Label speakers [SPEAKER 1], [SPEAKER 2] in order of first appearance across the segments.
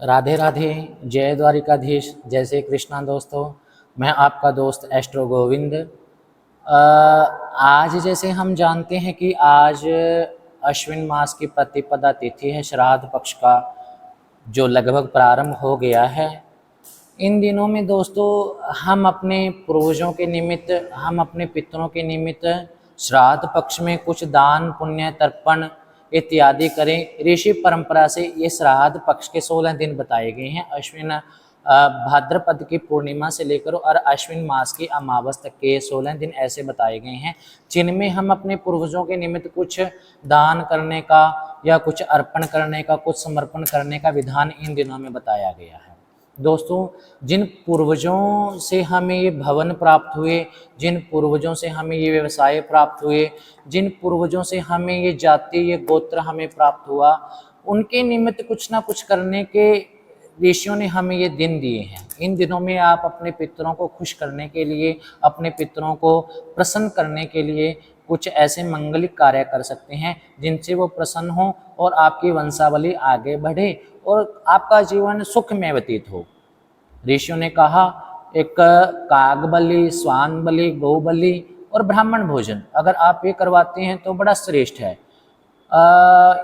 [SPEAKER 1] राधे राधे, जय द्वारिकाधीश, जय श्री कृष्णा। दोस्तों, मैं आपका दोस्त एस्ट्रो गोविंद। आज जैसे हम जानते हैं कि आज अश्विन मास की प्रतिपदा तिथि है, श्राद्ध पक्ष का जो लगभग प्रारंभ हो गया है। इन दिनों में दोस्तों हम अपने पूर्वजों के निमित्त, हम अपने पितरों के निमित्त श्राद्ध पक्ष में कुछ दान पुण्य तर्पण इत्यादि करें। ऋषि परंपरा से ये श्राद्ध पक्ष के 16 दिन बताए गए हैं। अश्विन भाद्रपद की पूर्णिमा से लेकर और अश्विन मास की अमावस तक के 16 दिन ऐसे बताए गए हैं, जिनमें हम अपने पूर्वजों के निमित्त कुछ दान करने का या कुछ अर्पण करने का, कुछ समर्पण करने का विधान इन दिनों में बताया गया है। दोस्तों, जिन पूर्वजों से हमें ये भवन प्राप्त हुए, जिन पूर्वजों से हमें ये व्यवसाय प्राप्त हुए, जिन पूर्वजों से हमें ये जाति, ये गोत्र हमें प्राप्त हुआ, उनके निमित्त कुछ ना कुछ करने के ऋषियों ने हमें ये दिन दिए हैं। इन दिनों में आप अपने पितरों को खुश करने के लिए, अपने पितरों को प्रसन्न करने के लिए कुछ ऐसे मंगलिक कार्य कर सकते हैं जिनसे वो प्रसन्न हो और आपकी वंशावली आगे बढ़े और आपका जीवन सुख में व्यतीत हो। ऋषियों ने कहा, एक काग बलि, स्वान बलि, गौ बलि और ब्राह्मण भोजन अगर आप ये करवाते हैं तो बड़ा श्रेष्ठ है।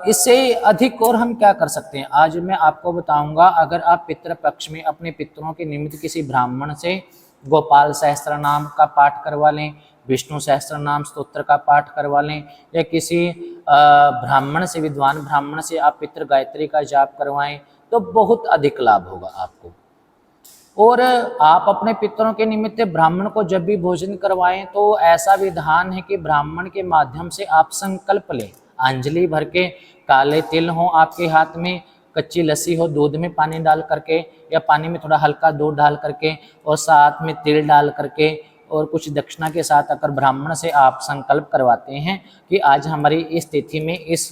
[SPEAKER 1] इससे अधिक और हम क्या कर सकते हैं, आज मैं आपको बताऊंगा। अगर आप पितृ पक्ष में अपने पितरों के निमित्त किसी ब्राह्मण से गोपाल सहस्त्र नाम का पाठ करवा लें, विष्णु सहस्त्र नाम स्तोत्र का पाठ करवा लें, या किसी ब्राह्मण से, विद्वान ब्राह्मण से आप पितृ गायत्री का जाप करवाएं तो बहुत अधिक लाभ होगा आपको। और आप अपने पितरों के निमित्त ब्राह्मण को जब भी भोजन करवाएं तो ऐसा विधान है कि ब्राह्मण के माध्यम से आप संकल्प लें। अंजलि भर के काले तिल हो आपके हाथ में, कच्ची लस्सी हो दूध में पानी डाल करके या पानी में थोड़ा हल्का दूध डाल करके और साथ में तिल डाल करके और कुछ दक्षिणा के साथ अगर ब्राह्मण से आप संकल्प करवाते हैं कि आज हमारी इस तिथि में इस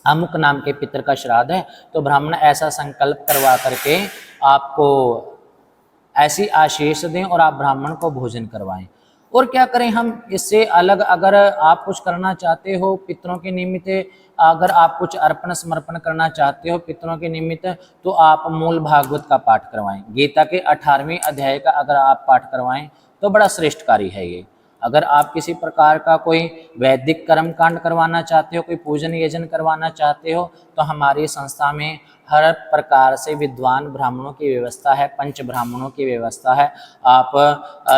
[SPEAKER 1] अमुक नाम के पितर का श्राद्ध है, तो ब्राह्मण ऐसा संकल्प करवा करके आपको ऐसी आशीष दें और आप ब्राह्मण को भोजन करवाएं। और क्या करें हम इससे अलग, अगर आप कुछ करना चाहते हो पितरों के निमित्त, अगर आप कुछ अर्पण समर्पण करना चाहते हो पितरों के निमित्त, तो आप मूल भागवत का पाठ करवाएं। गीता के 18वें अध्याय का अगर आप पाठ करवाएं तो बड़ा श्रेष्ठ कार्य है ये। अगर आप किसी प्रकार का कोई वैदिक कर्म कांड करवाना चाहते हो, कोई पूजन यजन करवाना चाहते हो, तो हमारी संस्था में हर प्रकार से विद्वान ब्राह्मणों की व्यवस्था है, पंच ब्राह्मणों की व्यवस्था है। आप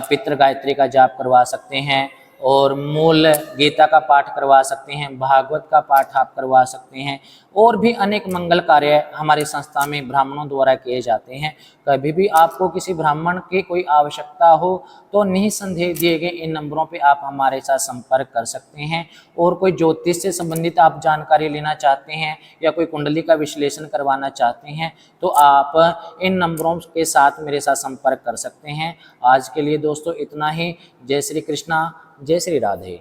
[SPEAKER 1] पितृ गायत्री का जाप करवा सकते हैं और मूल गीता का पाठ करवा सकते हैं, भागवत का पाठ आप करवा सकते हैं, और भी अनेक मंगल कार्य हमारी संस्था में ब्राह्मणों द्वारा किए जाते हैं। कभी भी आपको किसी ब्राह्मण की कोई आवश्यकता हो तो निसंदेह दिए गए इन नंबरों पे आप हमारे साथ संपर्क कर सकते हैं। और कोई ज्योतिष से संबंधित आप जानकारी लेना चाहते हैं या कोई कुंडली का विश्लेषण करवाना चाहते हैं तो आप इन नंबरों के साथ मेरे साथ संपर्क कर सकते हैं। आज के लिए दोस्तों इतना ही। जय श्री कृष्णा, जय श्री राधे।